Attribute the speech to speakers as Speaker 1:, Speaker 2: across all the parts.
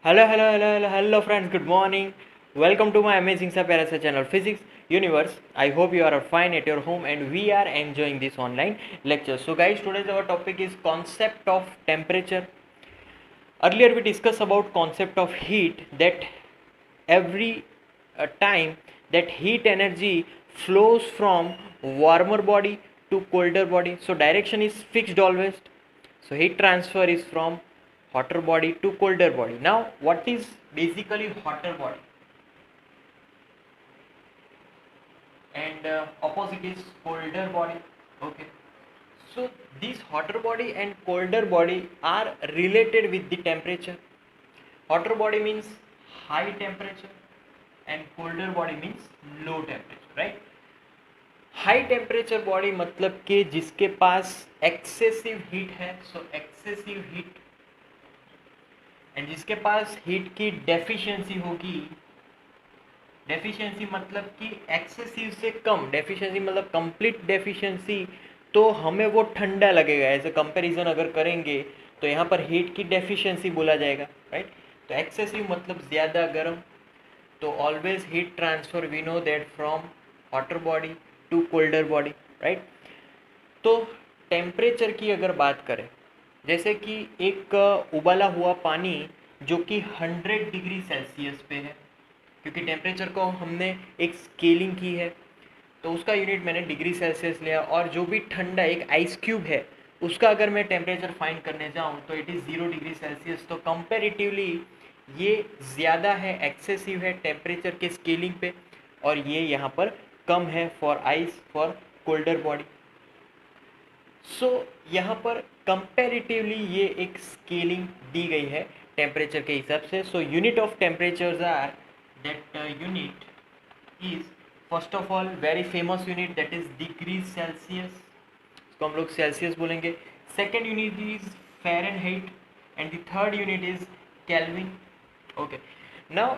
Speaker 1: Hello, friends. Good morning. Welcome to my amazing Sapirasa channel, Physics Universe. I hope you are fine at your home and we are enjoying this online lecture. So, guys, today's our topic is concept of temperature. Earlier, we discussed about concept of heat, that every time that heat energy flows from warmer body to colder body. So, direction is fixed always. So heat transfer is from hotter body to colder body. Now what is basically hotter body and opposite is colder body? Okay, so this hotter body and colder body are related with the temperature. Hotter body means high temperature and colder body means low temperature, right? High temperature body मतलब कि जिसके पास excessive heat है, सो excessive heat, and जिसके पास heat की deficiency होगी, deficiency मतलब कि excessive से कम, डेफिशिएंसी मतलब कंप्लीट डेफिशिएंसी, तो हमें वो ठंडा लगेगा। एज ए कंपैरिजन अगर करेंगे तो यहाँ पर हीट की डेफिशिएंसी बोला जाएगा, राइट? तो एक्सेसिव मतलब ज़्यादा गर्म, तो always heat transfer we know that from hotter body to colder body, right? तो टेम्परेचर की अगर बात करें, जैसे कि एक उबाला हुआ पानी जो कि 100 डिग्री सेल्सियस पे है, क्योंकि टेम्परेचर को हमने एक स्केलिंग की है तो उसका यूनिट मैंने डिग्री सेल्सियस लिया, और जो भी ठंडा एक आइस क्यूब है उसका अगर मैं टेम्परेचर फाइंड करने जाऊँ तो इट इज़ 0 डिग्री सेल्सियस। तो कंपेरेटिवली ये ज़्यादा है, एक्सेसिव है टेम्परेचर के स्केलिंग पे, और ये यहाँ पर कम है for ice, for colder body. So यहाँ पर कंपेरेटिवली ये एक स्केलिंग दी गई है टेम्परेचर के हिसाब से। So unit of temperatures are that unit is first of all very famous unit that is degree Celsius, इसको हम लोग सेल्सियस बोलेंगे। Second unit is Fahrenheit and the third unit is Kelvin. Okay, now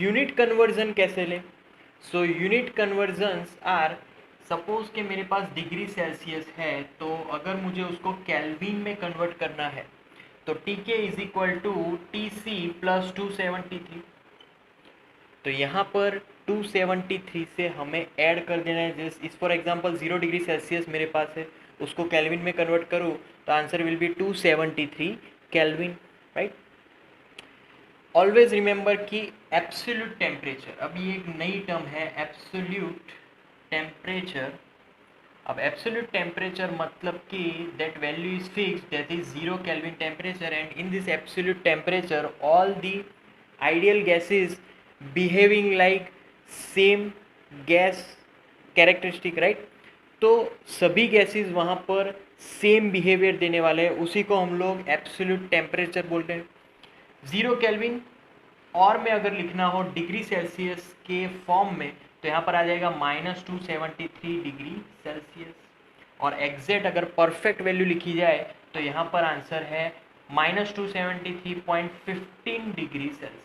Speaker 1: unit conversion कैसे लें? So unit conversions are, suppose कि मेरे पास degree Celsius है, तो अगर मुझे उसको केल्विन में कन्वर्ट करना है तो t k is equal to t c plus 273। तो यहाँ पर 273 से हमें ऐड कर देना है। जिस इस फॉर एग्जांपल 0 डिग्री सेल्सियस मेरे पास है, उसको केल्विन में कन्वर्ट करूँ तो answer will be 273 kelvin, right? Always remember कि एब्सोल्यूट टेम्परेचर, अब ये एक नई टर्म है एब्सोल्यूट टेम्परेचर। अब एब्सोल्यूट टेम्परेचर मतलब कि that value is fixed, that is 0 kelvin temperature, and in this absolute temperature all the ideal gases behaving like same gas characteristic, right? तो सभी गैसेस वहाँ पर सेम बिहेवियर देने वाले हैं, उसी को हम लोग एब्सोल्यूट टेम्परेचर बोलते हैं। 0 केल्विन और में अगर लिखना हो डिग्री सेल्सियस के फॉर्म में तो यहाँ पर आ जाएगा -273 डिग्री सेल्सियस, और एग्जैक्ट अगर परफेक्ट वैल्यू लिखी जाए तो यहाँ पर आंसर है -273.15 degree Celsius.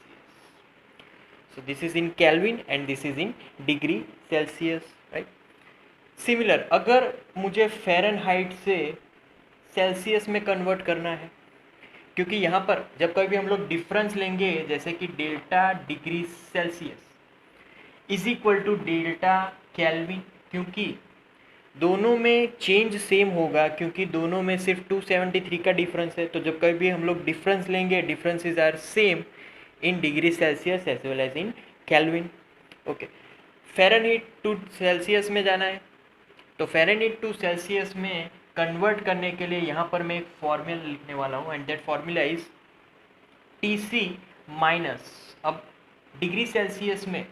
Speaker 1: So this is in kelvin and this is in degree Celsius, right? Similar अगर मुझे फ़ारेनहाइट से सेल्सियस में कन्वर्ट करना है, क्योंकि यहाँ पर जब कभी हम लोग डिफरेंस लेंगे, जैसे कि delta degree Celsius is equal to delta Kelvin, क्योंकि दोनों में चेंज सेम होगा, क्योंकि दोनों में सिर्फ 273 का डिफरेंस है। तो जब कभी भी हम लोग डिफरेंस लेंगे, differences are same in degree Celsius as well as in Kelvin. Okay, Fahrenheit to Celsius में जाना है, तो फ़ारेनहाइट टू सेल्सियस में कन्वर्ट करने के लिए यहाँ पर मैं एक फॉर्मूला लिखने वाला हूँ, and that formula is t c minus, अब डिग्री सेल्सियस में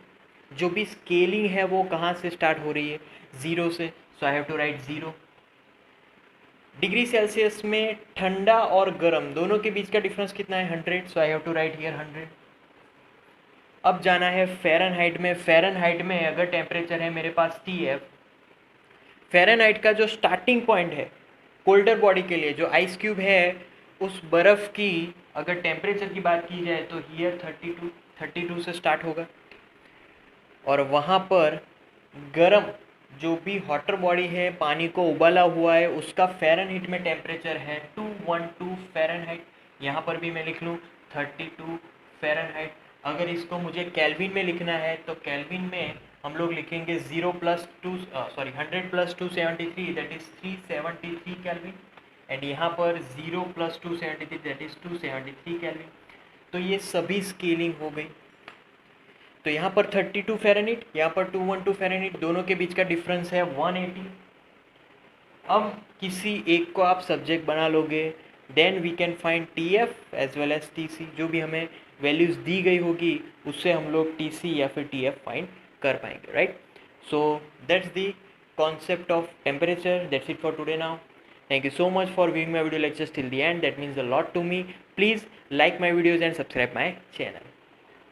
Speaker 1: जो भी स्केलिंग है वो कहाँ से स्टार्ट हो रही है? 0 से, so I have to write 0। Degree Celsius में ठंडा और गर्म दोनों के बीच का डिफरेंस कितना है? 100, so I have to write here 100। अब जाना है फ़ारेनहाइट में। फ़ारेनहाइट में अगर टेम्परेचर है मेरे पास TF, फ़ारेनहाइट का जो स्टार्टिंग पॉइंट है कोल्डर बॉडी के लिए, जो आइस क्यूब है उस बर्फ़ की अगर टेम्परेचर की बात की जाए तो हियर 32 से स्टार्ट होगा, और वहाँ पर गर्म जो भी हॉटर बॉडी है, पानी को उबाला हुआ है, उसका फ़ारेनहाइट में टेम्परेचर है 212 फ़ारेनहाइट। यहाँ पर भी मैं लिख लूँ 32 फ़ारेनहाइट। अगर इसको मुझे केल्विन में लिखना है तो केल्विन में हम लोग लिखेंगे 100 + 273 दैट इज़ 373 केल्विन, एंड यहाँ पर 0 + 273 दैट इज़ 273 केल्विन। तो ये सभी स्केलिंग हो गई। तो यहाँ पर 32 फ़ारेनहाइट, यहाँ पर 212 फ़ारेनहाइट, दोनों के बीच का डिफरेंस है 180। अब किसी एक को आप सब्जेक्ट बना लोगे, then we can find TF as well as TC। जो भी हमें वैल्यूज़ दी गई होगी उससे हम लोग TC या फिर TF फाइंड कर पाएंगे, right. So that's the concept of temperature. That's it for today now. Thank you so much for viewing my video lectures till the end. That means a lot to me. Please like my videos and subscribe my channel.